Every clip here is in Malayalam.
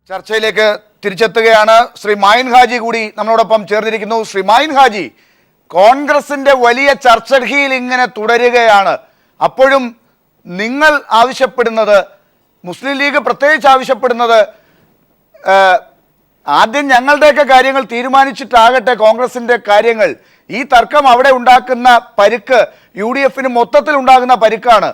ചർച്ചയിലേക്ക് തിരിച്ചെത്തുകയാണ്. ശ്രീ മായിൻ ഹാജി കൂടി നമ്മളോടൊപ്പം ചേർന്നിരിക്കുന്നു. ശ്രീ മായിൻ ഹാജി, കോൺഗ്രസിന്റെ വലിയ ചർച്ചയിൽ ഇങ്ങനെ തുടരുകയാണ്. അപ്പോഴും നിങ്ങൾ ആവശ്യപ്പെടുന്നത്, മുസ്ലിം ലീഗ് പ്രത്യേകിച്ച് ആവശ്യപ്പെടുന്നത്, ആദ്യം ഞങ്ങളുടെയൊക്കെ കാര്യങ്ങൾ തീരുമാനിച്ചിട്ടാകട്ടെ കോൺഗ്രസിന്റെ കാര്യങ്ങൾ. ഈ തർക്കം അവിടെ ഉണ്ടാക്കുന്ന പരിക്ക് UDF-ന് മൊത്തത്തിൽ ഉണ്ടാകുന്ന പരിക്കാണ്.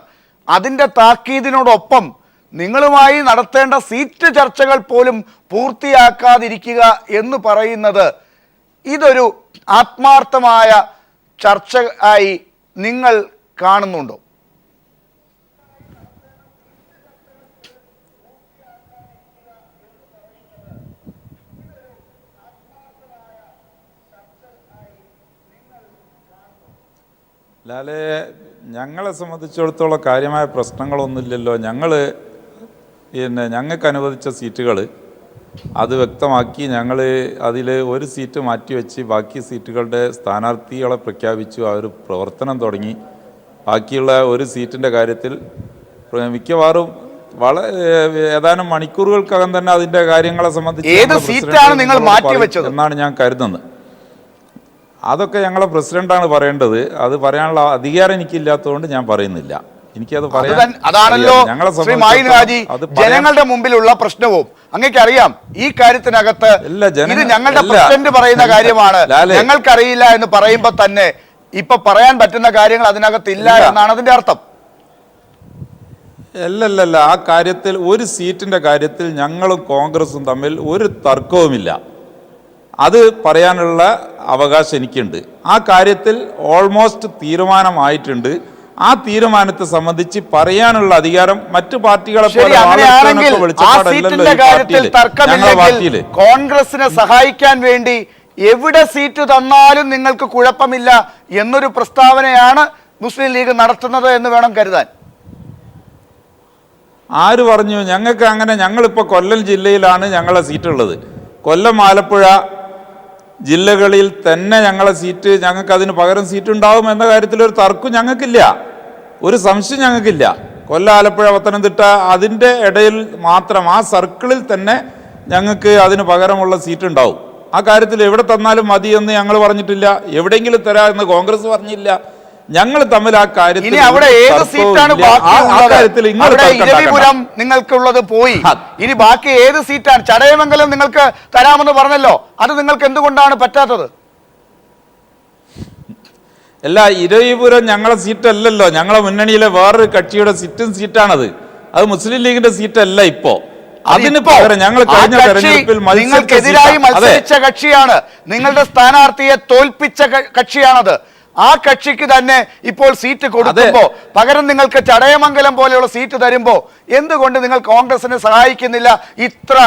അതിൻ്റെ താക്കീതിനോടൊപ്പം നിങ്ങളുമായി നടത്തേണ്ട സീറ്റ് ചർച്ചകൾ പോലും പൂർത്തിയാക്കാതിരിക്കുക എന്ന് പറയുന്നത് ഇതൊരു ആത്മാർത്ഥമായ ചർച്ച ആയി നിങ്ങൾ കാണുന്നുണ്ടോ? ലാലെ, ഞങ്ങളെ സംബന്ധിച്ചിടത്തോളം കാര്യമായ പ്രശ്നങ്ങളൊന്നുമില്ലല്ലോ. ഞങ്ങൾക്ക് അനുവദിച്ച സീറ്റുകൾ അത് വ്യക്തമാക്കി. ഞങ്ങൾ അതിൽ ഒരു സീറ്റ് മാറ്റിവെച്ച് ബാക്കി സീറ്റുകളുടെ സ്ഥാനാർത്ഥികളെ പ്രഖ്യാപിച്ചു. അവർ പ്രവർത്തനം തുടങ്ങി. ബാക്കിയുള്ള ഒരു സീറ്റിൻ്റെ കാര്യത്തിൽ മിക്കവാറും ഏതാനും മണിക്കൂറുകൾക്കകം തന്നെ അതിൻ്റെ കാര്യങ്ങളെ സംബന്ധിച്ച് എന്നാണ് ഞാൻ കരുതുന്നത്. അതൊക്കെ ഞങ്ങളെ പ്രസിഡന്റാണ് പറയേണ്ടത്. അത് പറയാനുള്ള അധികാരം എനിക്കില്ലാത്തതുകൊണ്ട് ഞാൻ പറയുന്നില്ല. എനിക്കത് അതാണല്ലോ ശ്രീ മായിൻ ഹാജി ജനങ്ങളുടെ മുമ്പിലുള്ള പ്രശ്നവും. അങ്ങേക്കറിയാം ഈ കാര്യത്തിനകത്ത് ഇത് ഞങ്ങളുടെ പ്രസിഡന്റ് പറയുന്ന കാര്യമാണ്, ഞങ്ങൾക്കറിയില്ല എന്ന് പറയുമ്പോൾ തന്നെ ഇപ്പൊ പറയാൻ പറ്റുന്ന കാര്യങ്ങൾ അതിനകത്ത് ഇല്ല എന്നാണ് അതിന്റെ അർത്ഥം. അല്ലല്ല, ആ കാര്യത്തിൽ ഒരു സീറ്റിന്റെ കാര്യത്തിൽ ഞങ്ങളും കോൺഗ്രസും തമ്മിൽ ഒരു തർക്കവുമില്ല. അത് പറയാനുള്ള അവകാശം എനിക്കുണ്ട്. ആ കാര്യത്തിൽ ഓൾമോസ്റ്റ് തീരുമാനമായിട്ടുണ്ട്. ആ തീരുമാനത്തെ സംബന്ധിച്ച് പറയാനുള്ള അധികാരം മറ്റു പാർട്ടികളെ പോലെ കോൺഗ്രസിനെ സഹായിക്കാൻ വേണ്ടി എവിടെ സീറ്റ് തന്നാലും നിങ്ങൾക്ക് കുഴപ്പമില്ല എന്നൊരു പ്രസ്താവനയാണ് മുസ്ലിം ലീഗ് നടത്തുന്നത് എന്ന് വേണം കരുതാൻ. ആര് പറഞ്ഞു? ഞങ്ങൾക്ക് അങ്ങനെ, ഞങ്ങളിപ്പോൾ കൊല്ലം ജില്ലയിലാണ് ഞങ്ങളെ സീറ്റുള്ളത്. കൊല്ലം, ആലപ്പുഴ ജില്ലകളിൽ തന്നെ ഞങ്ങളെ സീറ്റ്, ഞങ്ങൾക്ക് അതിന് പകരം സീറ്റ് ഉണ്ടാവും എന്ന കാര്യത്തിലൊരു തർക്കം ഞങ്ങൾക്കില്ല, ഒരു സംശയം ഞങ്ങൾക്കില്ല. കൊല്ലം, ആലപ്പുഴ, പത്തനംതിട്ട അതിൻ്റെ ഇടയിൽ മാത്രം ആ സർക്കിളിൽ തന്നെ ഞങ്ങൾക്ക് അതിന് പകരമുള്ള സീറ്റ് ഉണ്ടാവും. ആ കാര്യത്തിൽ എവിടെ തന്നാലും മതിയെന്ന് ഞങ്ങൾ പറഞ്ഞിട്ടില്ല. എവിടെയെങ്കിലും തരാമെന്ന് കോൺഗ്രസ് പറഞ്ഞില്ല. ഞങ്ങൾ തമ്മിൽ ആ കാര്യത്തിൽ നിങ്ങൾക്കുള്ളത് പോയി. ഇനി ബാക്കി ഏത് സീറ്റാണ്? ചടയമംഗലം നിങ്ങൾക്ക് തരാമെന്ന് പറഞ്ഞല്ലോ, അത് നിങ്ങൾക്ക് എന്തുകൊണ്ടാണ് പറ്റാത്തത്? അല്ല, ഇരവിപുരം ഞങ്ങളെ സീറ്റല്ലല്ലോ, ഞങ്ങളെ മുന്നണിയിലെ വേറൊരു കക്ഷിയുടെ സീറ്റാണത്. അത് മുസ്ലിം ലീഗിന്റെ സീറ്റല്ല. ഇപ്പോ അതിന് പകരം ഞങ്ങൾ കഴിഞ്ഞ തെരഞ്ഞെടുപ്പിൽ നിങ്ങൾക്കെതിരായി മത്സരിച്ച കക്ഷിയാണ്, നിങ്ങളുടെ സ്ഥാനാർത്ഥിയെ തോൽപ്പിച്ച കക്ഷിയാണത്. ആ കക്ഷിക്ക് തന്നെ ഇപ്പോൾ സീറ്റ് കൊടുക്കുമ്പോ പകരം നിങ്ങൾക്ക് ചടയമംഗലം പോലെയുള്ള സീറ്റ് തരുമ്പോ എന്തുകൊണ്ട് നിങ്ങൾ കോൺഗ്രസിനെ സഹായിക്കുന്നില്ല? ഇത്ര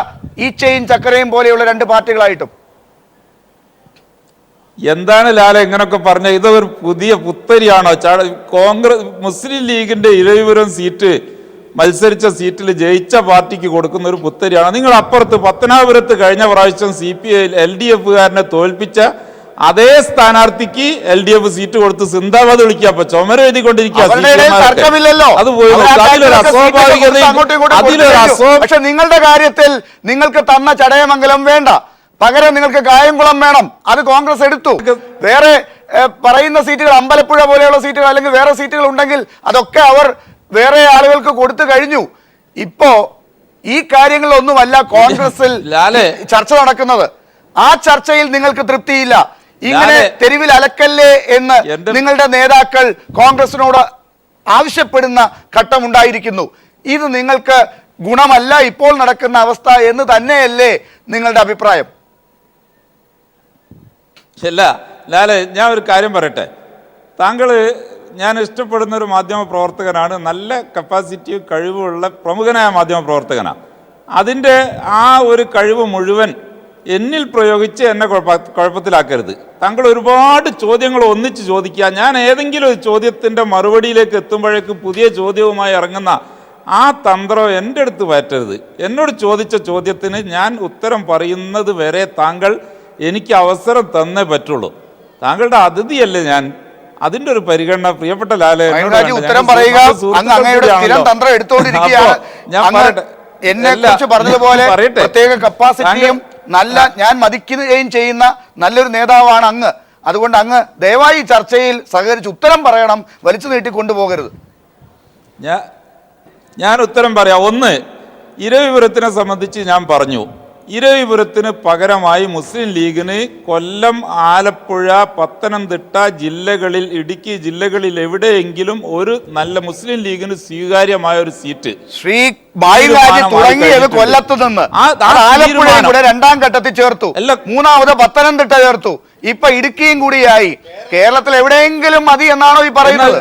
ഈച്ചയും ചക്കരയും പോലെയുള്ള രണ്ട് പാർട്ടികളായിട്ടും എന്താണ് ലാല ഇങ്ങനൊക്കെ പറഞ്ഞ? ഇതൊരു പുതിയ പുത്തരിയാണോ? കോൺഗ്രസ് മുസ്ലിം ലീഗിന്റെ ഇരവിപുരം സീറ്റ് മത്സരിച്ച സീറ്റിൽ ജയിച്ച പാർട്ടിക്ക് കൊടുക്കുന്ന ഒരു പുത്തരിയാണോ? നിങ്ങൾ അപ്പുറത്ത് പത്തനാപുരത്ത് കഴിഞ്ഞ പ്രാവശ്യം LDF-കാരനെ തോൽപ്പിച്ച അതേ സ്ഥാനാർത്ഥിക്ക് LDF സീറ്റ് കൊടുത്ത് സിന്ദാബാദ് വിളിക്കുക. അപ്പൊ ചുമര എഴുതിക്കൊണ്ടിരിക്കുക. പക്ഷെ നിങ്ങളുടെ കാര്യത്തിൽ നിങ്ങൾക്ക് തന്ന ചടയമംഗലം വേണ്ട, പകരം നിങ്ങൾക്ക് കായംകുളം വേണം. അത് കോൺഗ്രസ് എടുത്തു. വേറെ പറയുന്ന സീറ്റുകൾ, അമ്പലപ്പുഴ പോലെയുള്ള സീറ്റുകൾ അല്ലെങ്കിൽ വേറെ സീറ്റുകൾ ഉണ്ടെങ്കിൽ അതൊക്കെ അവർ വേറെ ആളുകൾക്ക് കൊടുത്തു കഴിഞ്ഞു. ഇപ്പോ ഈ കാര്യങ്ങളിലൊന്നുമല്ല കോൺഗ്രസിൽ ചർച്ച നടക്കുന്നത്. ആ ചർച്ചയിൽ നിങ്ങൾക്ക് തൃപ്തിയില്ല. ഇങ്ങനെ തെരുവിൽ അലക്കല്ലേ എന്ന് നിങ്ങളുടെ നേതാക്കൾ കോൺഗ്രസിനോട് ആവശ്യപ്പെടുന്ന ഘട്ടമുണ്ടായിരിക്കുന്നു. ഇത് നിങ്ങൾക്ക് ഗുണമല്ല ഇപ്പോൾ നടക്കുന്ന അവസ്ഥ എന്ന് തന്നെയല്ലേ നിങ്ങളുടെ അഭിപ്രായം? അല്ല ലാലെ, ഞാൻ ഒരു കാര്യം പറയട്ടെ. ഞാൻ ഇഷ്ടപ്പെടുന്ന ഒരു മാധ്യമ പ്രവർത്തകനാണ്. നല്ല കപ്പാസിറ്റിയും കഴിവുള്ള പ്രമുഖനായ മാധ്യമ പ്രവർത്തകനാണ്. അതിൻ്റെ ആ ഒരു കഴിവ് മുഴുവൻ എന്നിൽ പ്രയോഗിച്ച് എന്നെ കുഴപ്പത്തിലാക്കരുത്. താങ്കൾ ഒരുപാട് ചോദ്യങ്ങൾ ഒന്നിച്ച് ചോദിക്കുക. ഞാൻ ഏതെങ്കിലും ഒരു ചോദ്യത്തിൻ്റെ മറുപടിയിലേക്ക് എത്തുമ്പോഴേക്കും പുതിയ ചോദ്യവുമായി ഇറങ്ങുന്ന ആ തന്ത്രം എൻ്റെ അടുത്ത് പറ്റരുത്. എന്നോട് ചോദിച്ച ചോദ്യത്തിന് ഞാൻ ഉത്തരം പറയുന്നത് വരെ താങ്കൾ എനിക്ക് അവസരം തന്നേ പറ്റുള്ളൂ. താങ്കളുടെ അതിഥിയല്ലേ ഞാൻ. അതിൻ്റെ ഒരു പരിഗണന പ്രിയപ്പെട്ട ലാലെ ഉത്തരം പറയുക. ഞാൻ പറയട്ടെ, എന്നെ കുറിച്ച് പറഞ്ഞതുപോലെ പറയട്ടെ. പ്രത്യേക കപ്പാസിറ്റിയും നല്ല ഞാൻ മതിക്കുകയും ചെയ്യുന്ന നല്ലൊരു നേതാവാണ് അങ്ങ്. അതുകൊണ്ട് അങ്ങ് ദയവായി ചർച്ചയിൽ സഹകരിച്ച് ഉത്തരം പറയണം, വലിച്ചു നീട്ടിക്കൊണ്ടുപോകരുത്. ഞാൻ ഉത്തരം പറയാം. ഒന്ന്, ഇരവിപുരത്തിനെ സംബന്ധിച്ച് ഞാൻ പറഞ്ഞു, ഇരവിപുരത്തിന് പകരമായി മുസ്ലിം ലീഗിന് കൊല്ലം, ആലപ്പുഴ, പത്തനംതിട്ട ജില്ലകളിൽ, ഇടുക്കി ജില്ലകളിൽ എവിടെയെങ്കിലും ഒരു നല്ല മുസ്ലിം ലീഗിന് സ്വീകാര്യമായ ഒരു സീറ്റ് ശ്രീ ബായിലാജി തുടങ്ങിയത് കൊല്ലത്ത് നിന്ന് ആലപ്പുഴയും കൂടെ രണ്ടാം ഘട്ടത്തിൽ ചേർത്തു, മൂന്നാമത് പത്തനംതിട്ട ചേർത്തു, ഇപ്പൊ ഇടുക്കിയും കൂടിയായി. കേരളത്തിൽ എവിടെയെങ്കിലും മതി എന്നാണോ ഈ പറയുന്നത്?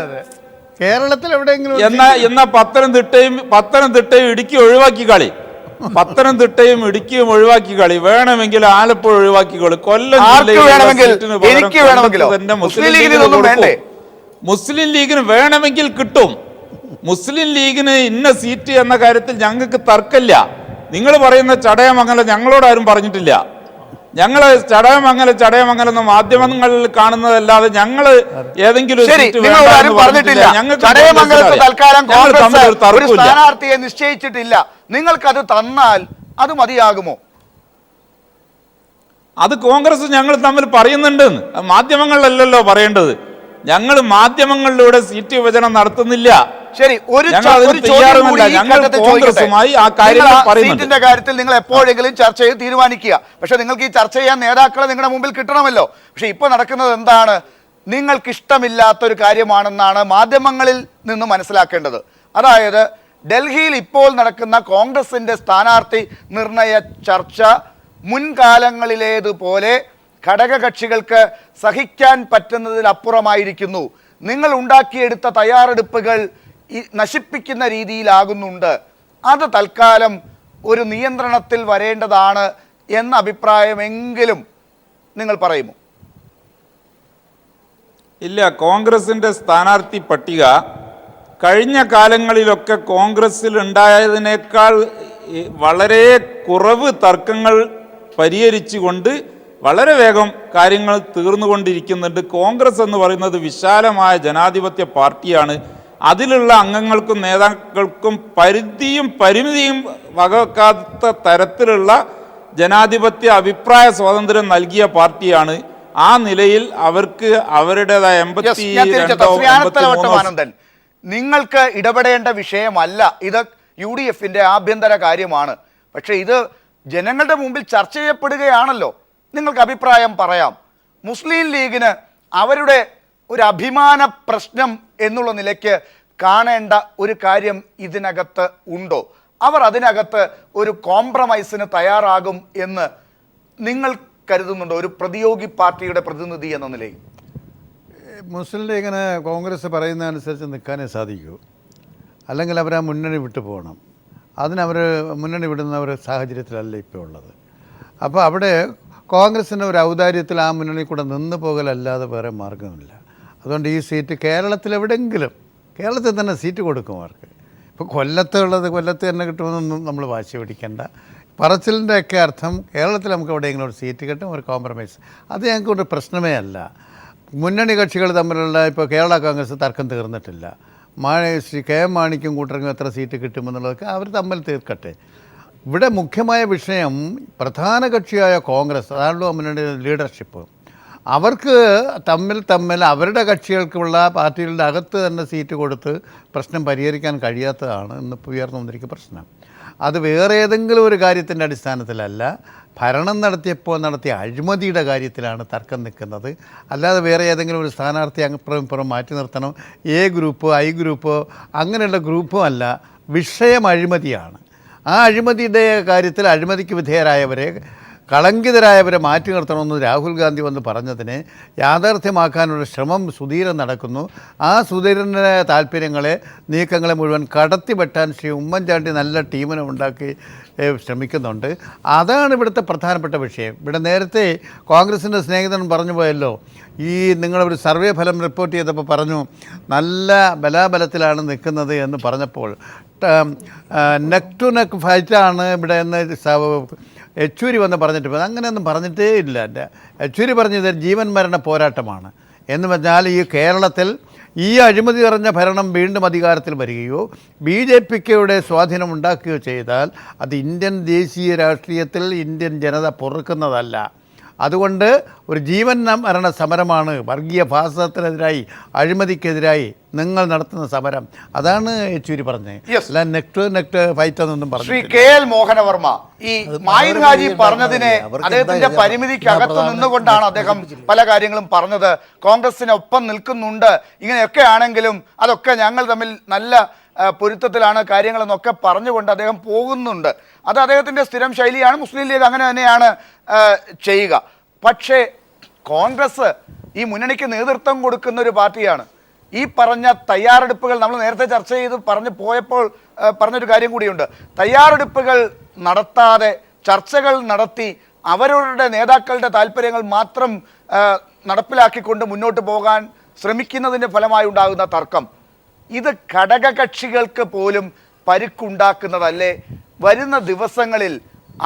കേരളത്തിൽ എവിടെയെങ്കിലും എന്നാ പത്തനംതിട്ടയും ഇടുക്കി ഒഴിവാക്കി കളി, പത്തനംതിട്ടയും ഇടുക്കിയും ഒഴിവാക്കി കളി. വേണമെങ്കിൽ ആലപ്പുഴ ഒഴിവാക്കി കളി. കൊല്ലം മുസ്ലിം ലീഗിന് വേണമെങ്കിൽ കിട്ടും. മുസ്ലിം ലീഗിന് ഇന്ന സീറ്റ് എന്ന കാര്യത്തിൽ ഞങ്ങൾക്ക് തർക്കമില്ല. നിങ്ങൾ പറയുന്ന ചടയമംഗലം ഞങ്ങളോട് ആരും പറഞ്ഞിട്ടില്ല. ഞങ്ങൾ ചടയമംഗലം എന്ന മാധ്യമങ്ങളിൽ കാണുന്നതല്ലാതെ ഞങ്ങൾ ഏതെങ്കിലും സ്ഥാനാർത്ഥിയെ നിശ്ചയിച്ചിട്ടില്ല. നിങ്ങൾക്കത് തന്നാൽ അത് മതിയാകുമോ? അത് കോൺഗ്രസ് ഞങ്ങൾ തമ്മിൽ പറയുന്നുണ്ട്. മാധ്യമങ്ങളിലല്ലോ പറയേണ്ടത്. ഞങ്ങൾ മാധ്യമങ്ങളിലൂടെ സീറ്റ് വിഭജനം നടത്തുന്നില്ല. ശരി, സീറ്റിന്റെ കാര്യത്തിൽ നിങ്ങൾ എപ്പോഴെങ്കിലും ചർച്ച ചെയ്ത് തീരുമാനിക്കുക. പക്ഷെ നിങ്ങൾക്ക് ഈ ചർച്ച ചെയ്യാൻ നേതാക്കളെ നിങ്ങളുടെ മുമ്പിൽ കിട്ടണമല്ലോ. പക്ഷെ ഇപ്പൊ നടക്കുന്നത് എന്താണ്? നിങ്ങൾക്ക് ഇഷ്ടമില്ലാത്തൊരു കാര്യമാണെന്നാണ് മാധ്യമങ്ങളിൽ നിന്ന് മനസ്സിലാക്കേണ്ടത്. അതായത് ഡൽഹിയിൽ ഇപ്പോൾ നടക്കുന്ന കോൺഗ്രസിന്റെ സ്ഥാനാർത്ഥി നിർണയ ചർച്ച മുൻകാലങ്ങളിലേതുപോലെ ഘടകകക്ഷികൾക്ക് സഹിക്കാൻ പറ്റുന്നതിലപ്പുറമായിരിക്കുന്നു. നിങ്ങൾ ഉണ്ടാക്കിയെടുത്ത തയ്യാറെടുപ്പുകൾ നശിപ്പിക്കുന്ന രീതിയിലാകുന്നുണ്ട്. അത് തൽക്കാലം ഒരു നിയന്ത്രണത്തിൽ വരേണ്ടതാണ് എന്ന അഭിപ്രായമെങ്കിലും നിങ്ങൾ പറയുമോ? ഇല്ല, കോൺഗ്രസിന്റെ സ്ഥാനാർത്ഥി പട്ടിക കഴിഞ്ഞ കാലങ്ങളിലൊക്കെ കോൺഗ്രസിൽ ഉണ്ടായതിനേക്കാൾ വളരെ കുറവ് തർക്കങ്ങൾ പരിഹരിച്ചുകൊണ്ട് വളരെ വേഗം കാര്യങ്ങൾ തീർന്നുകൊണ്ടിരിക്കുന്നുണ്ട്. കോൺഗ്രസ് എന്ന് പറയുന്നത് വിശാലമായ ജനാധിപത്യ പാർട്ടിയാണ്. അതിലുള്ള അംഗങ്ങൾക്കും നേതാക്കൾക്കും പരിമിതിയും വകവെക്കാത്ത തരത്തിലുള്ള ജനാധിപത്യ അഭിപ്രായ സ്വാതന്ത്ര്യം നൽകിയ പാർട്ടിയാണ്. ആ നിലയിൽ അവർക്ക് അവരുടേതായ നിങ്ങൾക്ക് ഇടപെടേണ്ട വിഷയമല്ല ഇത്. UDFന്റെ ആഭ്യന്തര കാര്യമാണ്. പക്ഷെ ഇത് ജനങ്ങളുടെ മുമ്പിൽ ചർച്ച ചെയ്യപ്പെടുകയാണല്ലോ. നിങ്ങൾക്ക് അഭിപ്രായം പറയാം. മുസ്ലിം ലീഗിന് അവരുടെ ഒരു അഭിമാന പ്രശ്നം എന്നുള്ള നിലയ്ക്ക് കാണേണ്ട ഒരു കാര്യം ഇതിനകത്ത് ഉണ്ടോ? അവർ അതിനകത്ത് ഒരു കോംപ്രമൈസിന് തയ്യാറാകും എന്ന് നിങ്ങൾ കരുതുന്നുണ്ടോ, ഒരു പ്രതിയോഗി പാർട്ടിയുടെ പ്രതിനിധി എന്ന നിലയിൽ? മുസ്ലിം ലീഗിന് കോൺഗ്രസ് പറയുന്നതനുസരിച്ച് നിൽക്കാനേ സാധിക്കൂ. അല്ലെങ്കിൽ അവർ ആ മുന്നണി വിട്ടു പോകണം. അതിനവർ മുന്നണി വിടുന്ന ഒരു സാഹചര്യത്തിലല്ല ഇപ്പോൾ ഉള്ളത്. അപ്പോൾ അവിടെ കോൺഗ്രസിൻ്റെ ഒരു ഔദാര്യത്തിൽ ആ മുന്നണി കൂടെ നിന്ന് പോകലല്ലാതെ വേറെ മാർഗമില്ല. അതുകൊണ്ട് ഈ സീറ്റ് കേരളത്തിൽ തന്നെ സീറ്റ് കൊടുക്കും അവർക്ക്. ഇപ്പോൾ കൊല്ലത്തുള്ളത് കൊല്ലത്ത് തന്നെ കിട്ടുമെന്നൊന്നും നമ്മൾ വാശി പിടിക്കേണ്ട. പറച്ചിലിൻ്റെയൊക്കെ അർത്ഥം കേരളത്തിൽ നമുക്ക് എവിടെയെങ്കിലും ഒരു സീറ്റ് കിട്ടും, ഒരു കോംപ്രമൈസ്. അത് ഞങ്ങൾക്കൊരു പ്രശ്നമേ അല്ല. മുന്നണി കക്ഷികൾ തമ്മിലുള്ള ഇപ്പോൾ കേരള കോൺഗ്രസ് തർക്കം തീർന്നിട്ടില്ല. ശ്രീ KM മാണിക്കും കൂട്ടർക്കും എത്ര സീറ്റ് കിട്ടുമെന്നുള്ളതൊക്കെ അവർ തമ്മിൽ തീർക്കട്ടെ. ഇവിടെ മുഖ്യമായ വിഷയം പ്രധാന കക്ഷിയായ കോൺഗ്രസ്, അതാണല്ലോ മുന്നണി ലീഡർഷിപ്പ്. അവർക്ക് തമ്മിൽ അവരുടെ കക്ഷികൾക്കുള്ള പാർട്ടികളുടെ അകത്ത് തന്നെ സീറ്റ് കൊടുത്ത് പ്രശ്നം പരിഹരിക്കാൻ കഴിയാത്തതാണ് ഇന്നിപ്പോൾ ഉയർന്നു വന്നിരിക്കുന്ന പ്രശ്നം. അത് വേറെ ഏതെങ്കിലും ഒരു കാര്യത്തിൻ്റെ അടിസ്ഥാനത്തിലല്ല, ഭരണം നടത്തിയപ്പോൾ നടത്തിയ അഴിമതിയുടെ കാര്യത്തിലാണ് തർക്കം നിൽക്കുന്നത്. അല്ലാതെ വേറെ ഏതെങ്കിലും ഒരു സ്ഥാനാർത്ഥി അപ്പുറം മാറ്റി നിർത്തണം, A ഗ്രൂപ്പോ I ഗ്രൂപ്പോ അങ്ങനെയുള്ള ഗ്രൂപ്പും അല്ല. വിഷയം അഴിമതിയാണ്. ആ അഴിമതിയുടെ കാര്യത്തിൽ അഴിമതിക്ക് വിധേയരായവരെ, കളങ്കിതരായവരെ മാറ്റി നിർത്തണമെന്ന് രാഹുൽ ഗാന്ധി വന്ന് പറഞ്ഞതിനെ യാഥാർത്ഥ്യമാക്കാനുള്ള ശ്രമം സുധീരൻ നടക്കുന്നു. ആ സുധീരൻ്റെ താല്പര്യങ്ങളെ, നീക്കങ്ങളെ മുഴുവൻ കടത്തിവെട്ടാൻ ശ്രീ ഉമ്മൻചാണ്ടി നല്ല ടീമിനെ ഉണ്ടാക്കി ശ്രമിക്കുന്നുണ്ട്. അതാണ് ഇവിടുത്തെ പ്രധാനപ്പെട്ട വിഷയം. ഇവിടെ നേരത്തെ കോൺഗ്രസിൻ്റെ സ്നേഹിതൻ പറഞ്ഞു പോയല്ലോ, ഈ നിങ്ങളൊരു സർവേ ഫലം റിപ്പോർട്ട് ചെയ്തപ്പോൾ പറഞ്ഞു നല്ല ബലാബലത്തിലാണ് നിൽക്കുന്നത് എന്ന് പറഞ്ഞപ്പോൾ നെക്ക് ടു നെക്ക് ഫൈറ്റാണ് ഇവിടെ എന്ന് യെച്ചൂരി വന്ന് പറഞ്ഞിട്ട് പോയത്. അങ്ങനെയൊന്നും പറഞ്ഞിട്ടേ ഇല്ല. യെച്ചൂരി പറഞ്ഞത് ജീവൻ മരണ പോരാട്ടമാണ് എന്ന് പറഞ്ഞാൽ ഈ കേരളത്തിൽ ഈ അഴിമതി നിറഞ്ഞ ഭരണം വീണ്ടും അധികാരത്തിൽ വരികയോ BJPയുടെ സ്വാധീനം ഉണ്ടാക്കുകയോ ചെയ്താൽ അത് ഇന്ത്യൻ ദേശീയ രാഷ്ട്രീയത്തിൽ ഇന്ത്യൻ ജനത പൊറുക്കുന്നതല്ല. അതുകൊണ്ട് ഒരു ജീവൻ മരണ സമരമാണ് വർഗീയ ഫാസിസത്തിനെതിരായി, അഴിമതിക്കെതിരായി നിങ്ങൾ നടത്തുന്ന സമരം. അതാണ് യെച്ചൂരി പറഞ്ഞത്. അല്ല നെക്ട് ഫൈറ്റ് എന്നൊന്നും പറഞ്ഞു. ശ്രീ KL മോഹനവർമ്മ ഈ മായിൻ ഹാജി പറഞ്ഞതിനെ അദ്ദേഹത്തിന്റെ പരിമിതിക്കകത്ത് നിന്നുകൊണ്ടാണ് അദ്ദേഹം പല കാര്യങ്ങളും പറഞ്ഞത്. കോൺഗ്രസിനൊപ്പം നിൽക്കുന്നുണ്ട്, ഇങ്ങനെയൊക്കെ ആണെങ്കിലും അതൊക്കെ ഞങ്ങൾ തമ്മിൽ നല്ല പൊരുത്തത്തിലാണ് കാര്യങ്ങളെന്നൊക്കെ പറഞ്ഞുകൊണ്ട് അദ്ദേഹം പോകുന്നുണ്ട്. അത് അദ്ദേഹത്തിൻ്റെ സ്ഥിരം ശൈലിയാണ്. മുസ്ലിം ലീഗ് അങ്ങനെ തന്നെയാണ് ചെയ്യുക. പക്ഷേ കോൺഗ്രസ് ഈ മുന്നണിക്ക് നേതൃത്വം കൊടുക്കുന്ന ഒരു പാർട്ടിയാണ്. ഈ പറഞ്ഞ തയ്യാറെടുപ്പുകൾ നമ്മൾ നേരത്തെ ചർച്ച ചെയ്ത് പോയപ്പോൾ പറഞ്ഞൊരു കാര്യം കൂടിയുണ്ട്. തയ്യാറെടുപ്പുകൾ നടത്താതെ ചർച്ചകൾ നടത്തി അവരുടെ നേതാക്കളുടെ താല്പര്യങ്ങൾ മാത്രം നടപ്പിലാക്കിക്കൊണ്ട് മുന്നോട്ട് പോകാൻ ശ്രമിക്കുന്നതിൻ്റെ ഫലമായി ഉണ്ടാകുന്ന തർക്കം, ഇത് ഘടകകക്ഷികൾക്ക് പോലും പരുക്കുണ്ടാക്കുന്നതല്ലേ? വരുന്ന ദിവസങ്ങളിൽ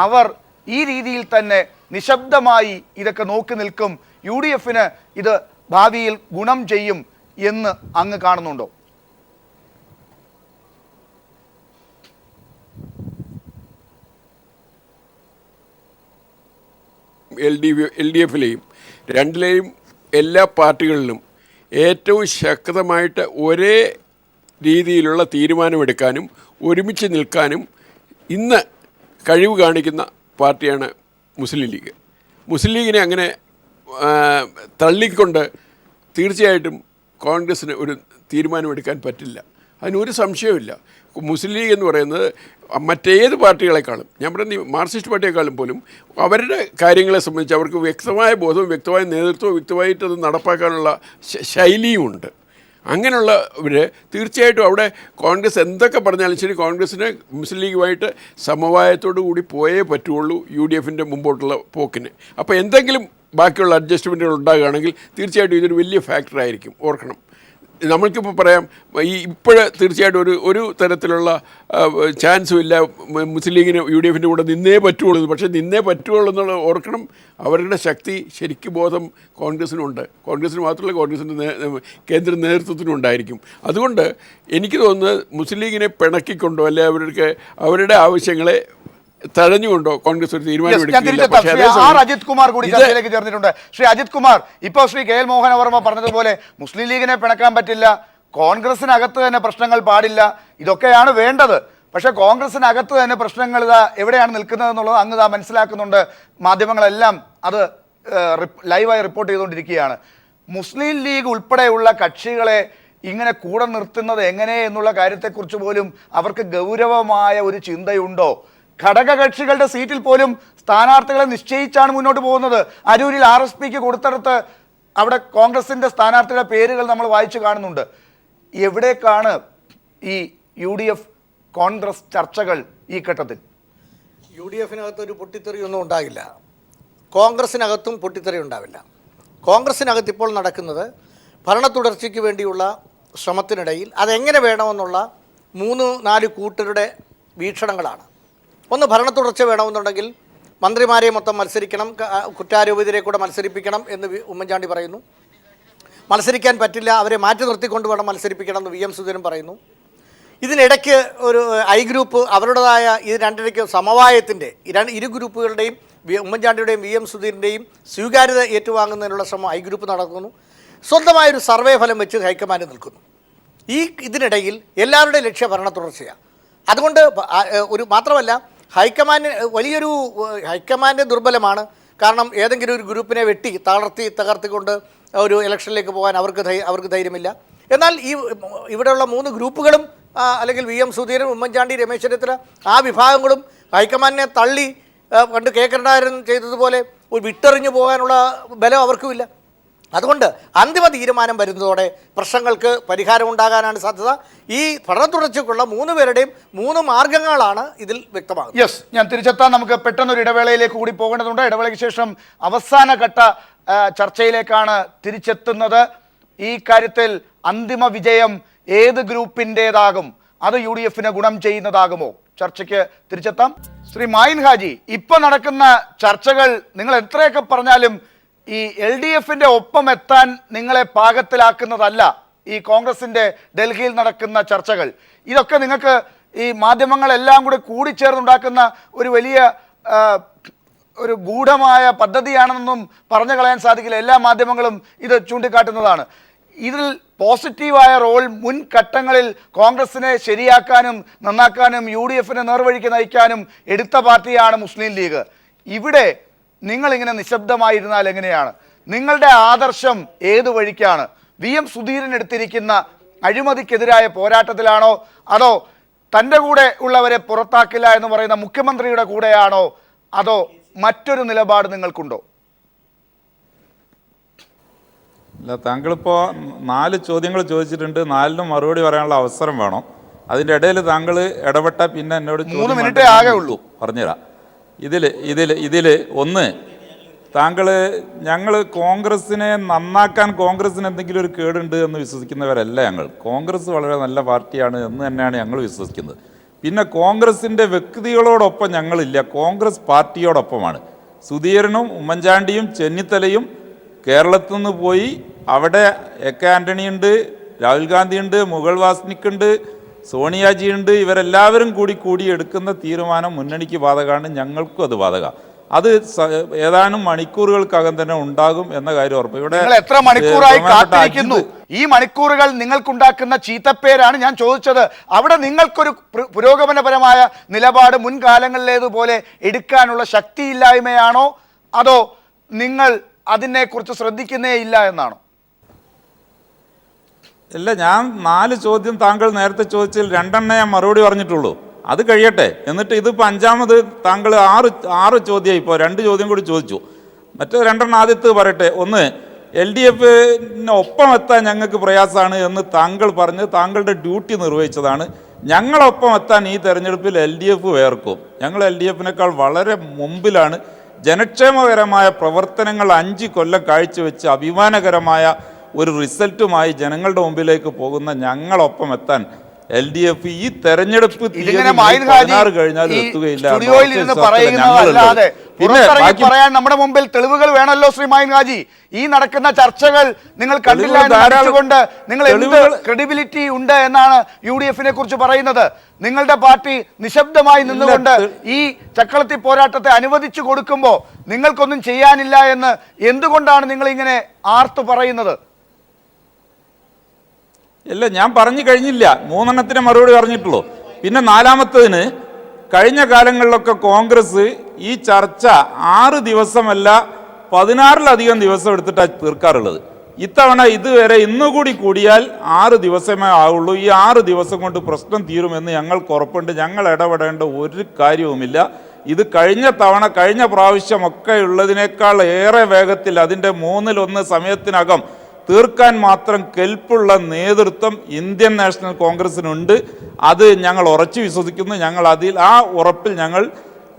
അവർ ഈ രീതിയിൽ തന്നെ നിശബ്ദമായി ഇതൊക്കെ നോക്കി നിൽക്കും, UDFന് ഇത് ഭാവിയിൽ ഗുണം ചെയ്യും എന്ന് അങ്ങ് കാണുന്നുണ്ടോ? LDFിലെയും രണ്ടിലെയും എല്ലാ പാർട്ടികളിലും ഏറ്റവും ശക്തമായിട്ട് ഒരേ രീതിയിലുള്ള തീരുമാനമെടുക്കാനും ഒരുമിച്ച് നിൽക്കാനും ഇന്ന് കഴിവ് കാണിക്കുന്ന പാർട്ടിയാണ് മുസ്ലിം ലീഗ്. മുസ്ലിം ലീഗിനെ അങ്ങനെ തള്ളിക്കൊണ്ട് തീർച്ചയായിട്ടും കോൺഗ്രസ്സിന് ഒരു തീരുമാനമെടുക്കാൻ പറ്റില്ല. അതിനൊരു സംശയവുമില്ല. മുസ്ലിം ലീഗ് എന്ന് പറയുന്നത് മറ്റേത് പാർട്ടികളെക്കാളും, ഞാൻ പറയുന്ന മാർക്സിസ്റ്റ് പാർട്ടിയെക്കാളും പോലും അവരുടെ കാര്യങ്ങളെ സംബന്ധിച്ച് അവർക്ക് വ്യക്തമായ ബോധവും വ്യക്തമായ നേതൃത്വവും വ്യക്തമായിട്ട് അത് നടപ്പാക്കാനുള്ള ശൈലിയുമുണ്ട്. അങ്ങനെയുള്ളവർ തീർച്ചയായിട്ടും അവിടെ കോൺഗ്രസ് എന്തൊക്കെ പറഞ്ഞാലും ശരി, കോൺഗ്രസ്സിന് മുസ്ലിം ലീഗുമായിട്ട് സമവായത്തോടു കൂടി പോയേ പറ്റുള്ളൂ UDFൻ്റെ മുമ്പോട്ടുള്ള പോക്കിന്. അപ്പോൾ എന്തെങ്കിലും ബാക്കിയുള്ള അഡ്ജസ്റ്റ്മെൻറ്റുകൾ ഉണ്ടാകുകയാണെങ്കിൽ തീർച്ചയായിട്ടും ഇതൊരു വലിയ ഫാക്ടറായിരിക്കും. ഓർക്കണം, നമ്മൾക്കിപ്പോൾ പറയാം ഇപ്പോഴ് തീർച്ചയായിട്ടും ഒരു തരത്തിലുള്ള ചാൻസും ഇല്ല മുസ്ലിം ലീഗിന് UDFൻ്റെ കൂടെ നിന്നേ പറ്റുള്ളൂ. പക്ഷേ നിന്നേ പറ്റുള്ളൂ എന്നുള്ള ഓർക്കണം, അവരുടെ ശക്തി ശരിക്കും ബോധം കോൺഗ്രസ്സിനുണ്ട്. കോൺഗ്രസ്സിന് മാത്രമല്ല, കോൺഗ്രസിൻ്റെ കേന്ദ്ര നേതൃത്വത്തിനും ഉണ്ടായിരിക്കും. അതുകൊണ്ട് എനിക്ക് തോന്നുന്നത് മുസ്ലിം ലീഗിനെ പിണക്കിക്കൊണ്ടോ അല്ലെ അവരുടെ ആവശ്യങ്ങളെ തഴഞ്ഞുകൊണ്ടോ കോൺഗ്രസ് ഒരു തീരുമാനം. അജിത് കുമാർ കൂടി ചർച്ചയിലേക്ക് ചേർന്നിട്ടുണ്ട്. ശ്രീ അജിത് കുമാർ, ഇപ്പോൾ ശ്രീ KL മോഹനവർമ്മ പറഞ്ഞതുപോലെ മുസ്ലിം ലീഗിനെ പിണക്കാൻ പറ്റില്ല, കോൺഗ്രസിനകത്ത് തന്നെ പ്രശ്നങ്ങൾ പാടില്ല, ഇതൊക്കെയാണ് വേണ്ടത്. പക്ഷേ കോൺഗ്രസിനകത്ത് തന്നെ പ്രശ്നങ്ങൾ ഇതാ എവിടെയാണ് നിൽക്കുന്നത് എന്നുള്ളത് അങ്ങ് ഇതാ മനസ്സിലാക്കുന്നുണ്ട്. മാധ്യമങ്ങളെല്ലാം അത് ലൈവായി റിപ്പോർട്ട് ചെയ്തുകൊണ്ടിരിക്കുകയാണ്. മുസ്ലിം ലീഗ് ഉൾപ്പെടെയുള്ള കക്ഷികളെ ഇങ്ങനെ കൂടെ നിർത്തുന്നത് എങ്ങനെ എന്നുള്ള കാര്യത്തെക്കുറിച്ച് പോലും അവർക്ക് ഗൗരവമായ ഒരു ചിന്തയുണ്ടോ? ഘടകകക്ഷികളുടെ സീറ്റിൽ പോലും സ്ഥാനാർത്ഥികളെ നിശ്ചയിച്ചാണ് മുന്നോട്ട് പോകുന്നത്. അരൂരിൽ RSPക്ക് കൊടുത്തെടുത്ത് അവിടെ കോൺഗ്രസിൻ്റെ സ്ഥാനാർത്ഥിയുടെ പേരുകൾ നമ്മൾ വായിച്ചു കാണുന്നുണ്ട്. എവിടേക്കാണ് ഈ UDF കോൺഗ്രസ് ചർച്ചകൾ ഈ ഘട്ടത്തിൽ? UDFനകത്ത് ഒരു പൊട്ടിത്തെറിയൊന്നും ഉണ്ടാകില്ല, കോൺഗ്രസിനകത്തും പൊട്ടിത്തെറി ഉണ്ടാവില്ല. കോൺഗ്രസിനകത്ത് ഇപ്പോൾ നടക്കുന്നത് ഭരണ തുടർച്ചയ്ക്ക് വേണ്ടിയുള്ള ശ്രമത്തിനിടയിൽ അതെങ്ങനെ വേണമെന്നുള്ള 3-4 കൂട്ടരുടെ വീക്ഷണങ്ങളാണ്. ഒന്ന്, ഭരണ തുടർച്ച വേണമെന്നുണ്ടെങ്കിൽ മന്ത്രിമാരെ മൊത്തം മത്സരിക്കണം, കുറ്റാരോപിതരെ കൂടെ മത്സരിപ്പിക്കണം എന്ന് ഉമ്മൻചാണ്ടി പറയുന്നു. മത്സരിക്കാൻ പറ്റില്ല, അവരെ മാറ്റി നിർത്തിക്കൊണ്ട് വേണം മത്സരിപ്പിക്കണം എന്ന് VM സുധീരൻ പറയുന്നു. ഇതിനിടയ്ക്ക് ഒരു I ഗ്രൂപ്പ് അവരുടേതായ ഇത് രണ്ടിടയ്ക്ക് സമവായത്തിൻ്റെ ഇരു ഗ്രൂപ്പുകളുടെയും ഉമ്മൻചാണ്ടിയുടെയും VM സുധീരൻ്റെയും സ്വീകാര്യത ഏറ്റുവാങ്ങുന്നതിനുള്ള ശ്രമം I ഗ്രൂപ്പ് നടക്കുന്നു. സ്വന്തമായൊരു സർവേ ഫലം വെച്ച് ഹൈക്കമാൻഡ് നിൽക്കുന്നു. ഇതിനിടയിൽ എല്ലാവരുടെയും ലക്ഷ്യ ഭരണ തുടർച്ചയാണ്. അതുകൊണ്ട് മാത്രമല്ല, ഹൈക്കമാൻഡ് ദുർബലമാണ്. കാരണം ഏതെങ്കിലും ഒരു ഗ്രൂപ്പിനെ വെട്ടി തകർത്തിക്കൊണ്ട് ഒരു ഇലക്ഷനിലേക്ക് പോകാൻ അവർക്ക് ധൈര്യമില്ല. എന്നാൽ ഇവിടെയുള്ള 3 ഗ്രൂപ്പുകളും അല്ലെങ്കിൽ VM സുധീരൻ, ഉമ്മൻചാണ്ടി, രമേശ് ചെന്നിത്തല ആ വിഭാഗങ്ങളും ഹൈക്കമാൻഡിനെ തള്ളി പണ്ട് K കരുണാകരൻ ചെയ്തതുപോലെ ഒരു വിട്ടെറിഞ്ഞു പോകാനുള്ള ബലം അവർക്കുമില്ല. അതുകൊണ്ട് അന്തിമ തീരുമാനം വരുന്നതോടെ പ്രശ്നങ്ങൾക്ക് പരിഹാരമുണ്ടാകാനാണ് സാധ്യത. ഈ ഭരണ തുടർച്ചയ്ക്കുള്ള 3 പേരുടെയും 3 മാർഗങ്ങളാണ് ഇതിൽ വ്യക്തമാകുന്നത്. യെസ്, ഞാൻ തിരിച്ചെത്താൻ നമുക്ക് പെട്ടെന്നൊരു ഇടവേളയിലേക്ക് കൂടി പോകേണ്ടതുണ്ട്. ഇടവേളയ്ക്ക് ശേഷം അവസാന ഘട്ട ചർച്ചയിലേക്കാണ് തിരിച്ചെത്തുന്നത്. ഈ കാര്യത്തിൽ അന്തിമ വിജയം ഏത് ഗ്രൂപ്പിൻ്റെതാകും? അത് UDFന് ഗുണം ചെയ്യുന്നതാകുമോ? ചർച്ചയ്ക്ക് തിരിച്ചെത്താം. ശ്രീ മായിൻ ഹാജി, ഇപ്പൊ നടക്കുന്ന ചർച്ചകൾ നിങ്ങൾ എത്രയൊക്കെ പറഞ്ഞാലും ഈ LDFന്റെ ഒപ്പം എത്താൻ നിങ്ങളെ പാകത്തിലാക്കുന്നതല്ല ഈ കോൺഗ്രസിന്റെ ഡൽഹിയിൽ നടക്കുന്ന ചർച്ചകൾ, ഇതൊക്കെ നിങ്ങൾക്ക് ഈ മാധ്യമങ്ങളെല്ലാം കൂടി കൂടിച്ചേർന്നുണ്ടാക്കുന്ന ഒരു വലിയ ഒരു ഗൂഢമായ പദ്ധതിയാണെന്നും പറഞ്ഞു കളയാൻ സാധിക്കില്ല. എല്ലാ മാധ്യമങ്ങളും ഇത് ചൂണ്ടിക്കാട്ടുന്നതാണ്. ഇതിൽ പോസിറ്റീവായ റോൾ മുൻഘട്ടങ്ങളിൽ കോൺഗ്രസിനെ ശരിയാക്കാനും നന്നാക്കാനും UDF-നെ നേർവഴിക്ക് നയിക്കാനും എടുത്ത പാർട്ടിയാണ് മുസ്ലിം ലീഗ്. ഇവിടെ നിങ്ങളിങ്ങനെ നിശബ്ദമായിരുന്നാൽ എങ്ങനെയാണ്? നിങ്ങളുടെ ആദർശം ഏതു വഴിക്കാണ്? VM സുധീരൻ എടുത്തിരിക്കുന്ന അഴിമതിക്കെതിരായ പോരാട്ടത്തിലാണോ, അതോ തൻ്റെ കൂടെ ഉള്ളവരെ പുറത്താക്കില്ല എന്ന് പറയുന്ന മുഖ്യമന്ത്രിയുടെ കൂടെയാണോ, അതോ മറ്റൊരു നിലപാട് നിങ്ങൾക്കുണ്ടോ? അല്ല, താങ്കളിപ്പോൾ 4 ചോദ്യങ്ങൾ ചോദിച്ചിട്ടുണ്ട്. 4നും മറുപടി പറയാനുള്ള അവസരം വേണം. അതിൻ്റെ ഇടയിൽ താങ്കൾ ഇടപെട്ടാൽ പിന്നെ എന്നോട് 3 മിനിറ്റേ ആകെ ഉള്ളൂ. പറഞ്ഞുതരാം. ഇതിൽ ഒന്ന്, താങ്കൾ ഞങ്ങൾ കോൺഗ്രസിനെ നന്നാക്കാൻ കോൺഗ്രസിന് എന്തെങ്കിലും ഒരു കേടുണ്ട് എന്ന് വിശ്വസിക്കുന്നവരല്ല ഞങ്ങൾ. കോൺഗ്രസ് വളരെ നല്ല പാർട്ടിയാണ് എന്ന് തന്നെയാണ് ഞങ്ങൾ വിശ്വസിക്കുന്നത്. പിന്നെ കോൺഗ്രസിൻ്റെ വ്യക്തികളോടൊപ്പം ഞങ്ങളില്ല, കോൺഗ്രസ് പാർട്ടിയോടൊപ്പമാണ്. സുധീരനും ഉമ്മൻചാണ്ടിയും ചെന്നിത്തലയും കേരളത്തിൽ നിന്ന് പോയി അവിടെ AK ആൻ്റണി ഉണ്ട്, രാഹുൽ ഗാന്ധി ഉണ്ട്, മുഗൾ വാസ്നിക്കുണ്ട്, സോണിയാജി ഉണ്ട്. ഇവരെല്ലാവരും കൂടി എടുക്കുന്ന തീരുമാനം മുന്നണിക്ക് ബാധകമാണ്, ഞങ്ങൾക്കും അത് ബാധക. അത് ഏതാനും മണിക്കൂറുകൾക്കകം തന്നെ ഉണ്ടാകും എന്ന കാര്യം ഉറപ്പ്. ഇവിടെ എത്ര മണിക്കൂറായി കാത്തിരിക്കുന്നു? ഈ മണിക്കൂറുകൾ നിങ്ങൾക്കുണ്ടാക്കുന്ന ചീത്തപ്പേരാണ് ഞാൻ ചോദിച്ചത്. അവിടെ നിങ്ങൾക്കൊരു പുരോഗമനപരമായ നിലപാട് മുൻകാലങ്ങളിലേതുപോലെ എടുക്കാനുള്ള ശക്തിയില്ലായ്മയാണോ, അതോ നിങ്ങൾ അതിനെക്കുറിച്ച് ശ്രദ്ധിക്കുന്നേ ഇല്ല എന്നാണോ? അല്ല, ഞാൻ 4 ചോദ്യം താങ്കൾ നേരത്തെ ചോദിച്ചതിൽ 2 ഞാൻ മറുപടി പറഞ്ഞിട്ടുള്ളൂ. അത് കഴിയട്ടെ. എന്നിട്ട് ഇതിപ്പോൾ 5ാമത് താങ്കൾ 6 ചോദ്യമായി. ഇപ്പോൾ 2 ചോദ്യം കൂടി ചോദിച്ചു. മറ്റേ 2 ആദ്യത്തെ പറയട്ടെ. ഒന്ന്, LDF-ന് ഒപ്പം എത്താൻ ഞങ്ങൾക്ക് പ്രയാസമാണ് എന്ന് താങ്കൾ പറഞ്ഞ് താങ്കളുടെ ഡ്യൂട്ടി നിർവഹിച്ചതാണ്. ഞങ്ങളൊപ്പം എത്താൻ ഈ തെരഞ്ഞെടുപ്പിൽ LDF വേർക്കും. ഞങ്ങൾ LDF-നേക്കാൾ വളരെ മുമ്പിലാണ്. ജനക്ഷേമകരമായ പ്രവർത്തനങ്ങൾ 5 കൊല്ലം കാഴ്ചവെച്ച് അഭിമാനകരമായ ഒരു റിസൾട്ടുമായി ജനങ്ങളുടെ മുമ്പിലേക്ക് പോകുന്ന ഞങ്ങളൊപ്പം എത്താൻ LDF ഈ തെരഞ്ഞെടുപ്പ് കഴിഞ്ഞാലും എത്തുകയില്ല. പറയാൻ നമ്മുടെ മുമ്പിൽ തെളിവുകൾ വേണമല്ലോ ശ്രീ മായിൻ ഹാജി. ഈ നടക്കുന്ന ചർച്ചകൾ നിങ്ങൾ കണ്ടില്ല എന്നതുകൊണ്ട് നിങ്ങൾ എന്ത് ക്രെഡിബിലിറ്റി ഉണ്ട് എന്നാണ് UDF-നെ കുറിച്ച് പറയുന്നത്? നിങ്ങളുടെ പാർട്ടി നിശബ്ദമായി നിന്നുകൊണ്ട് ഈ ചക്കളത്തി പോരാട്ടത്തെ അനുവദിച്ചു കൊടുക്കുമ്പോൾ നിങ്ങൾക്കൊന്നും ചെയ്യാനില്ല എന്ന് എന്തുകൊണ്ടാണ് നിങ്ങൾ ഇങ്ങനെ ആർത്തു പറയുന്നത്? ഇല്ല, ഞാൻ പറഞ്ഞു കഴിഞ്ഞില്ല. 3 മറുപടി പറഞ്ഞിട്ടുള്ളൂ. പിന്നെ 4ാമത്തതിന്, കഴിഞ്ഞ കാലങ്ങളിലൊക്കെ കോൺഗ്രസ് ഈ ചർച്ച 6 ദിവസമല്ല 16-ലധികം ദിവസം എടുത്തിട്ടാണ് തീർക്കാറുള്ളത്. ഇത്തവണ ഇതുവരെ ഇന്നുകൂടി കൂടിയാൽ 6 ദിവസമേ ആവുള്ളൂ. ഈ 6 ദിവസം കൊണ്ട് പ്രശ്നം തീരുമെന്ന് ഞങ്ങൾക്ക് ഉറപ്പുണ്ട്. ഞങ്ങൾ ഇടപെടേണ്ട ഒരു കാര്യവുമില്ല. ഇത് കഴിഞ്ഞ പ്രാവശ്യമൊക്കെ ഉള്ളതിനേക്കാൾ ഏറെ വേഗത്തിൽ അതിൻ്റെ 1/3 സമയത്തിനകം തീർക്കാൻ മാത്രം കെൽപ്പുള്ള നേതൃത്വം ഇന്ത്യൻ നാഷണൽ കോൺഗ്രസിനുണ്ട്. അത് ഞങ്ങൾ ഉറച്ചു വിശ്വസിക്കുന്നു. ഞങ്ങൾ ആ ഉറപ്പിൽ ഞങ്ങൾ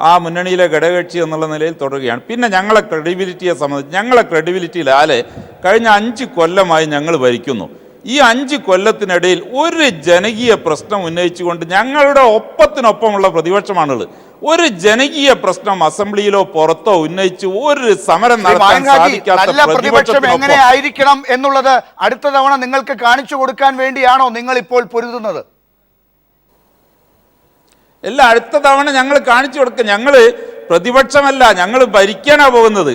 ആ മുന്നണിയിലെ ഘടകകക്ഷി എന്നുള്ള നിലയിൽ തുടരുകയാണ്. പിന്നെ ഞങ്ങളെ ക്രെഡിബിലിറ്റിയെ സംബന്ധിച്ച്, ഞങ്ങളെ ക്രെഡിബിലിറ്റിയിലാലെ കഴിഞ്ഞ 5 കൊല്ലമായി ഞങ്ങൾ ഭരിക്കുന്നു. ഈ 5 കൊല്ലത്തിനിടയിൽ ഒരു ജനകീയ പ്രശ്നം ഉന്നയിച്ചുകൊണ്ട് ഞങ്ങളുടെ ഒപ്പത്തിനൊപ്പമുള്ള പ്രതിപക്ഷമാണുള്ളത്. ഒരു ജനകീയ പ്രശ്നം അസംബ്ലിയിലോ പുറത്തോ ഉന്നയിച്ച് ഒരു സമരം നടത്താൻ സാധിക്കാത്ത പ്രതിപക്ഷം എങ്ങനെ ആയിരിക്കണം എന്നുള്ളത് അടുത്ത തവണ നിങ്ങൾക്ക് കാണിച്ചു കൊടുക്കാൻ വേണ്ടിയാണോ നിങ്ങൾ ഇപ്പോൾ പൊരുതുന്നത്? അല്ല, അടുത്ത തവണ ഞങ്ങൾ കാണിച്ചു കൊടുക്കുക. ഞങ്ങൾ പ്രതിപക്ഷമല്ല, ഞങ്ങൾ ഭരിക്കാനാ പോകുന്നത്.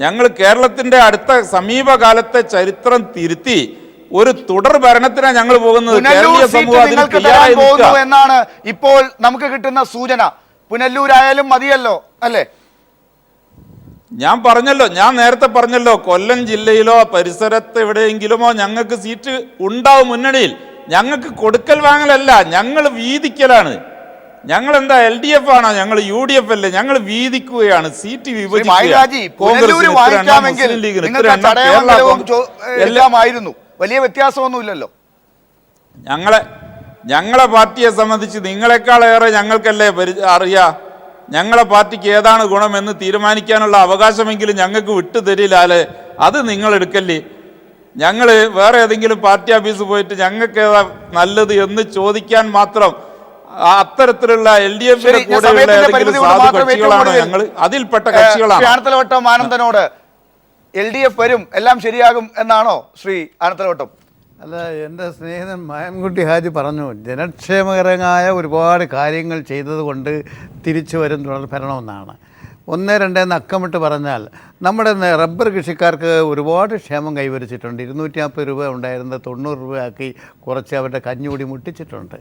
ഞങ്ങൾ കേരളത്തിന്റെ അടുത്ത സമീപകാലത്തെ ചരിത്രം തിരുത്തി ഒരു തുടർ ഭരണത്തിനാണ് ഞങ്ങൾ പോകുന്നത്. കേരളീയ സമൂഹം എന്നാണ് ഇപ്പോൾ നമുക്ക് കിട്ടുന്ന സൂചന. പുനലൂരായാലും മതിയല്ലോ അല്ലേ? ഞാൻ നേരത്തെ പറഞ്ഞല്ലോ, കൊല്ലം ജില്ലയിലോ പരിസരത്ത് എവിടെയെങ്കിലുമോ ഞങ്ങൾക്ക് സീറ്റ് ഉണ്ടാവും മുന്നണിയിൽ. ഞങ്ങൾക്ക് കൊടുക്കൽ വാങ്ങലല്ല, ഞങ്ങൾ വീതിക്കലാണ്. ഞങ്ങൾ എന്താ LDF ആണോ? ഞങ്ങൾ UDF അല്ലേ? ഞങ്ങൾ വീതിക്കുകയാണ്, സീറ്റ് വിഭജിക്കുകയായിരുന്നു. വലിയ വ്യത്യാസമൊന്നുമില്ലല്ലോ. ഞങ്ങളെ പാർട്ടിയെ സംബന്ധിച്ച് നിങ്ങളെക്കാളേറെ ഞങ്ങൾക്കല്ലേ അറിയാം. ഞങ്ങളെ പാർട്ടിക്ക് ഏതാണ് ഗുണമെന്ന് തീരുമാനിക്കാനുള്ള അവകാശമെങ്കിലും ഞങ്ങൾക്ക് വിട്ടുതരില്ലാലേ. അത് നിങ്ങൾ എടുക്കല്ലേ. ഞങ്ങൾ വേറെ ഏതെങ്കിലും പാർട്ടി ഓഫീസ് പോയിട്ട് ഞങ്ങൾക്ക് ഏതാ നല്ലത് എന്ന് ചോദിക്കാൻ മാത്രം അത്തരത്തിലുള്ള LDF-ന്റെ കൂടെയുള്ള ഏതെങ്കിലും സാധു കക്ഷികളാണോ ഞങ്ങൾ? അതിൽപ്പെട്ട കക്ഷികളാണ്. ആനന്ദനോട് LDF വരും, എല്ലാം ശരിയാകും എന്നാണോ ശ്രീ ആനത്തലവട്ടം? അല്ല, എൻ്റെ സ്നേഹിതൻ മായൻകുട്ടി ഹാജി പറഞ്ഞു, ജനക്ഷേമകരമായ ഒരുപാട് കാര്യങ്ങൾ ചെയ്തതുകൊണ്ട് തിരിച്ചു വരും തുടർ ഭരണമെന്നാണ്. 1, 2 എന്ന് അക്കമിട്ട് പറഞ്ഞാൽ നമ്മുടെ റബ്ബർ കൃഷിക്കാർക്ക് ഒരുപാട് ക്ഷേമം കൈവരിച്ചിട്ടുണ്ട്. 250 രൂപ ഉണ്ടായിരുന്നത് 90 രൂപയാക്കി കുറച്ച് അവരുടെ കഞ്ഞുകൂടി മുട്ടിച്ചിട്ടുണ്ട്.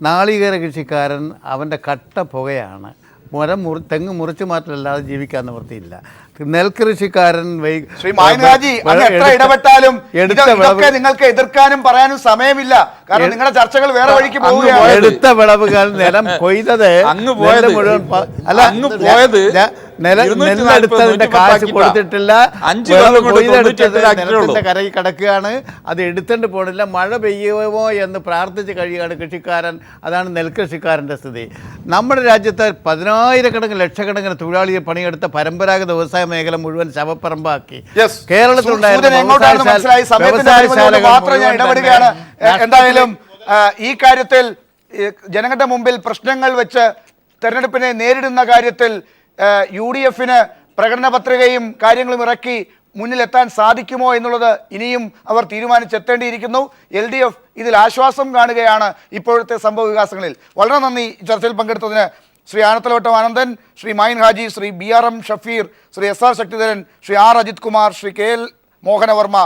നാളികേര കൃഷിക്കാരൻ അവൻ്റെ കട്ട പുകയാണ്. തെങ്ങ് മുറിച്ചു മാറ്റലല്ലാതെ ജീവിക്കാൻ നിവൃത്തിയില്ല. നെൽകൃഷിക്കാരൻ ശ്രീ മായൻ ഹാജി അങ്ങ് എത്ര ഇടപെട്ടാലും ഇതൊക്കെ നിങ്ങൾക്ക് എതിർക്കാനും പറയാനും സമയമില്ല. കാരണം നിങ്ങളുടെ ചർച്ചകൾ വേറെ വഴിക്ക് പോവുകയാണ്. എടുത്ത വിളവുകൾ നിലം കൊയ്തത് മുഴുവൻ നെല്ലെടുത്തതിന്റെ കാശ് കൊടുത്തിട്ടില്ല. നിലത്തിന്റെ കരയിൽ കിടക്കുകയാണ്. അത് എടുത്തിട്ട് പോണില്ല. മഴ പെയ്യുമോ എന്ന് പ്രാർത്ഥിച്ച് കഴിയുകയാണ് കൃഷിക്കാരൻ. അതാണ് നെൽകൃഷിക്കാരൻ്റെ സ്ഥിതി. നമ്മുടെ രാജ്യത്ത് 10,000-കണക്കിന് ലക്ഷക്കണക്കിന് തൊഴിലാളിയെ പണിയെടുത്ത പരമ്പരാഗത വ്യവസായ മേഖല മുഴുവൻ ശവപ്പറമ്പാക്കി. എന്തായാലും ഈ കാര്യത്തിൽ ജനങ്ങളുടെ മുമ്പിൽ പ്രശ്നങ്ങൾ വെച്ച് തെരഞ്ഞെടുപ്പിനെ നേരിടുന്ന കാര്യത്തിൽ UDF-ന് പ്രകടന പത്രികയും കാര്യങ്ങളും ഇറക്കി മുന്നിലെത്താൻ സാധിക്കുമോ എന്നുള്ളത് ഇനിയും അവർ തീരുമാനിച്ചെത്തേണ്ടിയിരിക്കുന്നു. LDF ഇതിൽ ആശ്വാസം കാണുകയാണ് ഇപ്പോഴത്തെ സംഭവ വികാസങ്ങളിൽ. വളരെ നന്ദി ചർച്ചയിൽ പങ്കെടുത്തതിന് Shri Anathalavattom Anandan, Shri Mayin Haji, Shri BRM Shafeer, Shri SR Sakthidharan, Shri R Ajith Kumar, Shri KL Mohanavarma.